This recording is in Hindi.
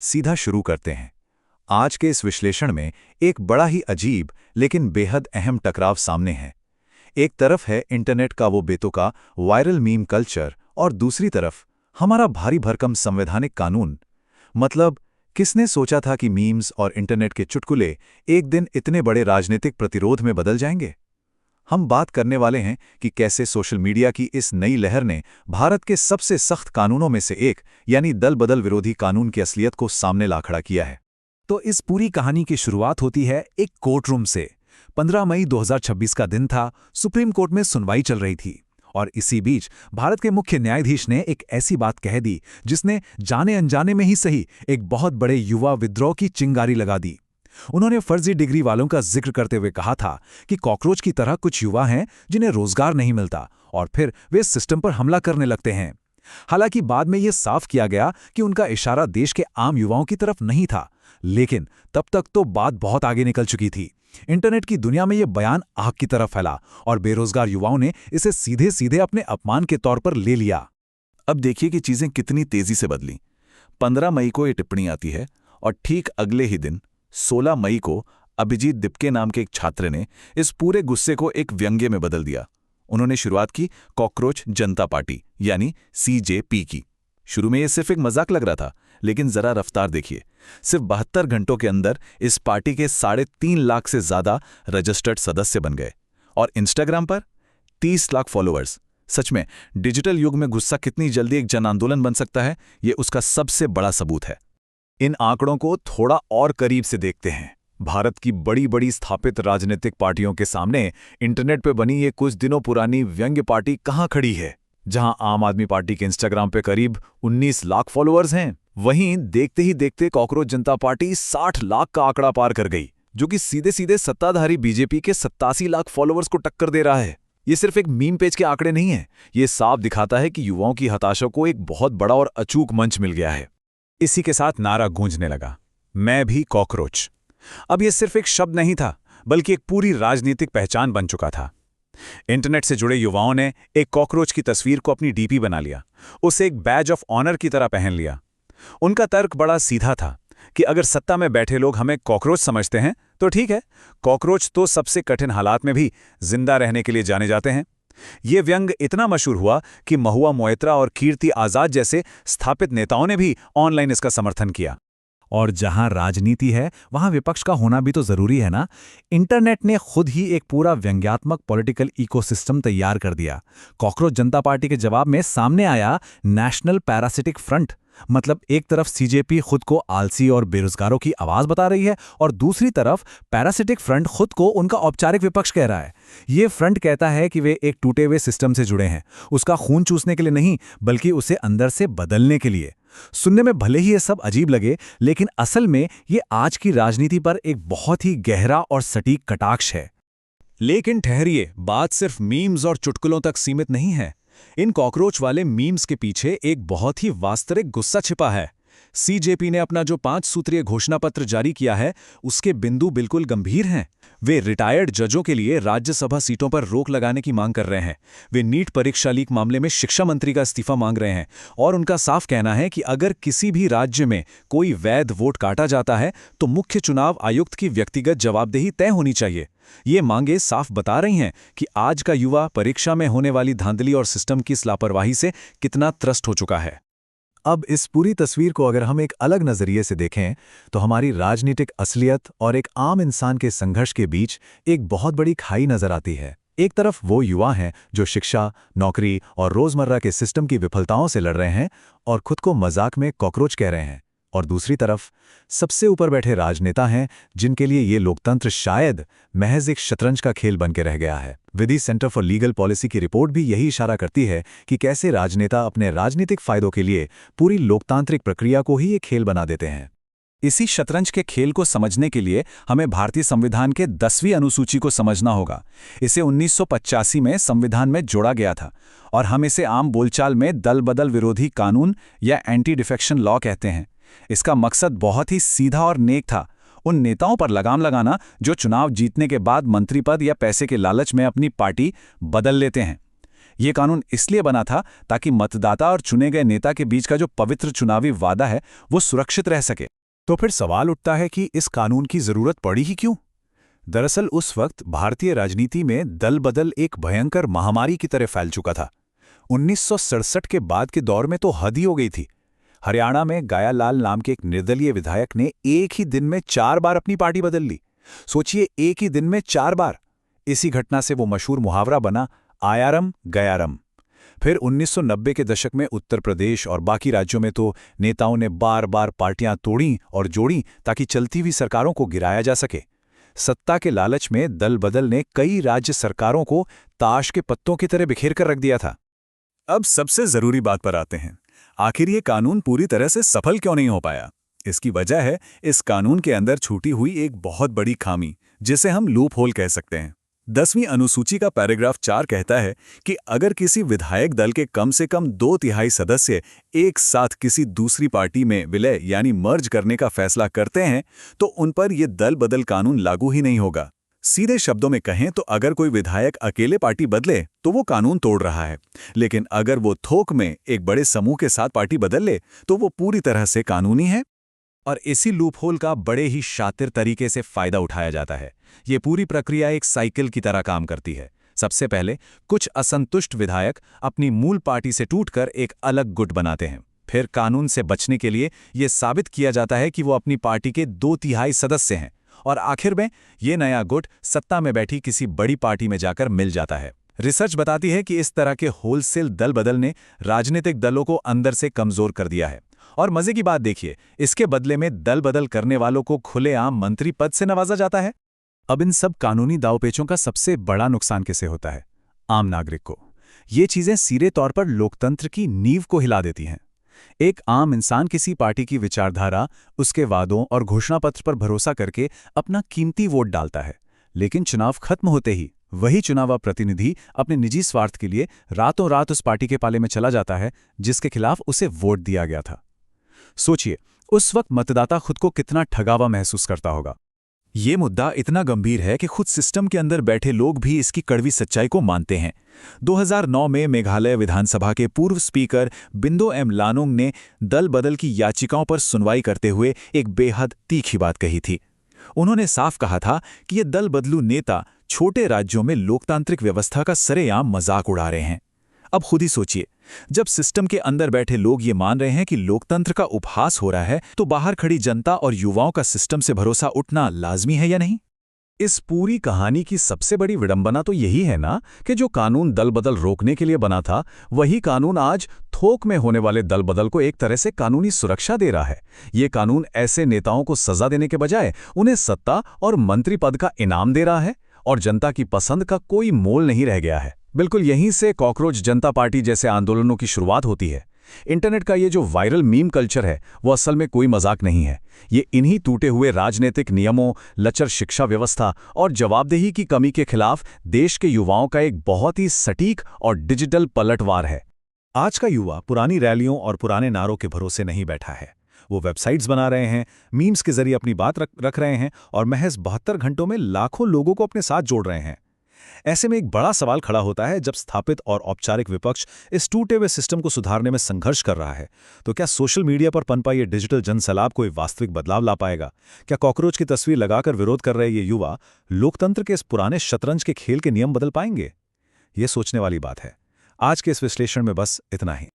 सीधा शुरू करते हैं। आज के इस विश्लेषण में एक बड़ा ही अजीब लेकिन बेहद अहम टकराव सामने है। एक तरफ है इंटरनेट का वो बेतुका वायरल मीम कल्चर और दूसरी तरफ हमारा भारी भरकम संवैधानिक कानून। मतलब, किसने सोचा था कि मीम्स और इंटरनेट के चुटकुले एक दिन इतने बड़े राजनीतिक प्रतिरोध में बदल जाएंगे। हम बात करने वाले हैं कि कैसे सोशल मीडिया की इस नई लहर ने भारत के सबसे सख्त कानूनों में से एक यानी दल बदल विरोधी कानून की असलियत को सामने ला खड़ा किया है। तो इस पूरी कहानी की शुरुआत होती है एक कोर्ट रूम से। 15 मई 2026 का दिन था। सुप्रीम कोर्ट में सुनवाई चल रही थी और इसी बीच भारत के मुख्य न्यायाधीश ने एक ऐसी बात कह दी जिसने जाने अनजाने में ही सही एक बहुत बड़े युवा विद्रोह की चिंगारी लगा दी। उन्होंने फर्जी डिग्री वालों का जिक्र करते हुए कहा था कि कॉकरोच की तरह कुछ युवा हैं जिन्हें रोजगार नहीं मिलता और फिर वे सिस्टम पर हमला करने लगते हैं। हालांकि बाद में यह साफ किया गया कि उनका इशारा देश के आम युवाओं की तरफ नहीं था, लेकिन तब तक तो बात बहुत आगे निकल चुकी थी। इंटरनेट की दुनिया में यह बयान आग की तरफ फैला और बेरोजगार युवाओं ने इसे सीधे सीधे अपने अपमान के तौर पर ले लिया। अब देखिए कि चीजें कितनी तेजी से बदली। 15 मई को ये टिप्पणी आती है और ठीक अगले ही दिन 16 मई को अभिजीत दिपके नाम के एक छात्र ने इस पूरे गुस्से को एक व्यंग्य में बदल दिया। उन्होंने शुरुआत की कॉकरोच जनता पार्टी यानी CJP की। शुरू में यह सिर्फ एक मजाक लग रहा था, लेकिन जरा रफ्तार देखिए। सिर्फ 72 घंटों के अंदर इस पार्टी के 3.5 लाख से ज्यादा रजिस्टर्ड सदस्य बन गए और इंस्टाग्राम पर 30 लाख फॉलोअर्स। सच में डिजिटल युग में गुस्सा कितनी जल्दी एक जन आंदोलन बन सकता है, यह उसका सबसे बड़ा सबूत है। इन आंकड़ों को थोड़ा और करीब से देखते हैं। भारत की बड़ी बड़ी स्थापित राजनीतिक पार्टियों के सामने इंटरनेट पे बनी ये कुछ दिनों पुरानी व्यंग्य पार्टी कहाँ खड़ी है। जहां आम आदमी पार्टी के इंस्टाग्राम पे करीब 19 लाख फॉलोअर्स हैं, वहीं देखते ही देखते कॉकरोच जनता पार्टी 60 लाख का आंकड़ा पार कर गई, जो कि सीधे सीधे सत्ताधारी बीजेपी के 87 लाख फॉलोअर्स को टक्कर दे रहा है। ये सिर्फ एक मीम पेज के आंकड़े नहीं है, ये साफ दिखाता है कि युवाओं की हताशा को एक बहुत बड़ा और अचूक मंच मिल गया है। इसी के साथ नारा गूंजने लगा, मैं भी कॉकरोच। अब यह सिर्फ एक शब्द नहीं था, बल्कि एक पूरी राजनीतिक पहचान बन चुका था। इंटरनेट से जुड़े युवाओं ने एक कॉकरोच की तस्वीर को अपनी डीपी बना लिया, उसे एक बैज ऑफ ऑनर की तरह पहन लिया। उनका तर्क बड़ा सीधा था कि अगर सत्ता में बैठे लोग हमें कॉकरोच समझते हैं तो ठीक है, कॉकरोच तो सबसे कठिन हालात में भी जिंदा रहने के लिए जाने जाते हैं। ये व्यंग इतना मशहूर हुआ कि महुआ मोइत्रा और कीर्ति आजाद जैसे स्थापित नेताओं ने भी ऑनलाइन इसका समर्थन किया। और जहां राजनीति है वहां विपक्ष का होना भी तो जरूरी है ना। इंटरनेट ने खुद ही एक पूरा व्यंग्यात्मक पॉलिटिकल इकोसिस्टम तैयार कर दिया। कॉकरोच जनता पार्टी के जवाब में सामने आया नेशनल पैरासिटिक फ्रंट। मतलब एक तरफ CJP खुद को आलसी और बेरोजगारों की आवाज बता रही है और दूसरी तरफ पैरासिटिक फ्रंट खुद को उनका औपचारिक विपक्ष कह रहा है। ये फ्रंट कहता है कि वे एक टूटे हुए सिस्टम से जुड़े हैं, उसका खून चूसने के लिए नहीं, बल्कि उसे अंदर से बदलने के लिए। सुनने में भले ही ये सब अजीब लगे, लेकिन असल में ये आज की राजनीति पर एक बहुत ही गहरा और सटीक कटाक्ष है। लेकिन ठहरिए, बात सिर्फ मीम्स और चुटकुलों तक सीमित नहीं है। इन कॉकरोच वाले मीम्स के पीछे एक बहुत ही वास्तविक गुस्सा छिपा है। CJP ने अपना जो 5 सूत्रीय घोषणा पत्र जारी किया है, उसके बिंदु बिल्कुल गंभीर हैं। वे रिटायर्ड जजों के लिए राज्यसभा सीटों पर रोक लगाने की मांग कर रहे हैं। वे नीट परीक्षा लीक मामले में शिक्षा मंत्री का इस्तीफा मांग रहे हैं और उनका साफ कहना है कि अगर किसी भी राज्य में कोई वैध वोट काटा जाता है तो मुख्य चुनाव आयुक्त की व्यक्तिगत जवाबदेही तय होनी चाहिए। ये मांगे साफ बता रही हैं कि आज का युवा परीक्षा में होने वाली धांधली और सिस्टम की इस लापरवाही से कितना त्रस्त हो चुका है। अब इस पूरी तस्वीर को अगर हम एक अलग नजरिए से देखें तो हमारी राजनीतिक असलियत और एक आम इंसान के संघर्ष के बीच एक बहुत बड़ी खाई नजर आती है। एक तरफ वो युवा हैं जो शिक्षा, नौकरी और रोजमर्रा के सिस्टम की विफलताओं से लड़ रहे हैं और खुद को मजाक में कॉकरोच कह रहे हैं, और दूसरी तरफ सबसे ऊपर बैठे राजनेता हैं जिनके लिए ये लोकतंत्र शायद महज एक शतरंज का खेल बन के रह गया है। विधि सेंटर फॉर लीगल पॉलिसी की रिपोर्ट भी यही इशारा करती है कि कैसे राजनेता अपने राजनीतिक फायदों के लिए पूरी लोकतांत्रिक प्रक्रिया को ही एक खेल बना देते हैं। इसी शतरंज के खेल को समझने के लिए हमें भारतीय संविधान के 10वीं अनुसूची को समझना होगा। इसे 1985 में संविधान में जोड़ा गया था और हम इसे आम बोलचाल में दल बदल विरोधी कानून या एंटी डिफेक्शन लॉ कहते हैं। इसका मकसद बहुत ही सीधा और नेक था, उन नेताओं पर लगाम लगाना जो चुनाव जीतने के बाद मंत्री पद या पैसे के लालच में अपनी पार्टी बदल लेते हैं। ये कानून इसलिए बना था ताकि मतदाता और चुने गए नेता के बीच का जो पवित्र चुनावी वादा है वो सुरक्षित रह सके। तो फिर सवाल उठता है कि इस कानून की जरूरत पड़ी ही क्यों? दरअसल उस वक्त भारतीय राजनीति में दल बदल एक भयंकर महामारी की तरह फैल चुका था। 1967 के बाद के दौर में तो हद ही हो गई थी। हरियाणा में गायालाल नाम के एक निर्दलीय विधायक ने एक ही दिन में 4 बार अपनी पार्टी बदल ली। सोचिए, एक ही दिन में 4 बार। इसी घटना से वो मशहूर मुहावरा बना, आयारम गयारम। फिर 1990 के दशक में उत्तर प्रदेश और बाकी राज्यों में तो नेताओं ने बार बार पार्टियां तोड़ी और जोड़ी ताकि चलती हुई सरकारों को गिराया जा सके। सत्ता के लालच में दल बदल ने कई राज्य सरकारों को ताश के पत्तों की तरह बिखेर कर रख दिया था। अब सबसे जरूरी बात पर आते हैं। आखिर ये कानून पूरी तरह से सफल क्यों नहीं हो पाया? इसकी वजह है इस कानून के अंदर छूटी हुई एक बहुत बड़ी खामी, जिसे हम लूप होल कह सकते हैं। 10वीं अनुसूची का पैराग्राफ 4 कहता है कि अगर किसी विधायक दल के कम से कम 2/3 सदस्य एक साथ किसी दूसरी पार्टी में विलय यानी मर्ज करने का फैसला करते हैं तो उन पर यह दल बदल कानून लागू ही नहीं होगा। सीधे शब्दों में कहें तो अगर कोई विधायक अकेले पार्टी बदले तो वो कानून तोड़ रहा है, लेकिन अगर वो थोक में एक बड़े समूह के साथ पार्टी बदल ले तो वो पूरी तरह से कानूनी है। और इसी लूपहोल का बड़े ही शातिर तरीके से फायदा उठाया जाता है। ये पूरी प्रक्रिया एक साइकिल की तरह काम करती है। सबसे पहले कुछ असंतुष्ट विधायक अपनी मूल पार्टी से टूटकर एक अलग गुट बनाते हैं। फिर कानून से बचने के लिए ये साबित किया जाता है कि वो अपनी पार्टी के 2/3 सदस्य हैं, और आखिर में ये नया गुट सत्ता में बैठी किसी बड़ी पार्टी में जाकर मिल जाता है। रिसर्च बताती है कि इस तरह के होलसेल दल बदल ने राजनीतिक दलों को अंदर से कमजोर कर दिया है। और मजे की बात देखिए, इसके बदले में दल बदल करने वालों को खुलेआम मंत्री पद से नवाजा जाता है। अब इन सब कानूनी दावपेचों का सबसे बड़ा नुकसान किसे होता है? आम नागरिक को। ये चीजें सीधे तौर पर लोकतंत्र की नींव को हिला देती हैं। एक आम इंसान किसी पार्टी की विचारधारा, उसके वादों और घोषणापत्र पर भरोसा करके अपना कीमती वोट डालता है, लेकिन चुनाव खत्म होते ही वही चुनावा प्रतिनिधि अपने निजी स्वार्थ के लिए रातों रात उस पार्टी के पाले में चला जाता है जिसके खिलाफ उसे वोट दिया गया था। सोचिए, उस वक्त मतदाता खुद को कितना ठगावा महसूस करता होगा। ये मुद्दा इतना गंभीर है कि खुद सिस्टम के अंदर बैठे लोग भी इसकी कड़वी सच्चाई को मानते हैं। 2009 में मेघालय विधानसभा के पूर्व स्पीकर बिंदो एम लानोंग ने दल बदल की याचिकाओं पर सुनवाई करते हुए एक बेहद तीखी बात कही थी। उन्होंने साफ कहा था कि ये दल बदलू नेता छोटे राज्यों में लोकतांत्रिक व्यवस्था का सरेआम मजाक उड़ा रहे हैं। अब खुद ही सोचिए, जब सिस्टम के अंदर बैठे लोग ये मान रहे हैं कि लोकतंत्र का उपहास हो रहा है, तो बाहर खड़ी जनता और युवाओं का सिस्टम से भरोसा उठना लाजमी है या नहीं? इस पूरी कहानी की सबसे बड़ी विडंबना तो यही है ना कि जो कानून दल बदल रोकने के लिए बना था, वही कानून आज थोक में होने वाले दल बदल को एक तरह से कानूनी सुरक्षा दे रहा है। ये कानून ऐसे नेताओं को सजा देने के बजाय उन्हें सत्ता और मंत्री पद का इनाम दे रहा है, और जनता की पसंद का कोई मोल नहीं रह गया है। बिल्कुल यहीं से कॉकरोच जनता पार्टी जैसे आंदोलनों की शुरुआत होती है। इंटरनेट का ये जो वायरल मीम कल्चर है, वो असल में कोई मजाक नहीं है। ये इन्हीं टूटे हुए राजनीतिक नियमों, लचर शिक्षा व्यवस्था और जवाबदेही की कमी के खिलाफ देश के युवाओं का एक बहुत ही सटीक और डिजिटल पलटवार है। आज का युवा पुरानी रैलियों और पुराने नारों के भरोसे नहीं बैठा है। वो वेबसाइट्स बना रहे हैं, मीम्स के जरिए अपनी बात रख रहे हैं और महज 72 घंटों में लाखों लोगों को अपने साथ जोड़ रहे हैं। ऐसे में एक बड़ा सवाल खड़ा होता है, जब स्थापित और औपचारिक विपक्ष इस टूटे हुए सिस्टम को सुधारने में संघर्ष कर रहा है, तो क्या सोशल मीडिया पर पनपा ये डिजिटल जनसैलाब कोई वास्तविक बदलाव ला पाएगा? क्या कॉकरोच की तस्वीर लगाकर विरोध कर रहे ये युवा लोकतंत्र के इस पुराने शतरंज के खेल के नियम बदल पाएंगे? ये सोचने वाली बात है। आज के इस विश्लेषण में बस इतना ही।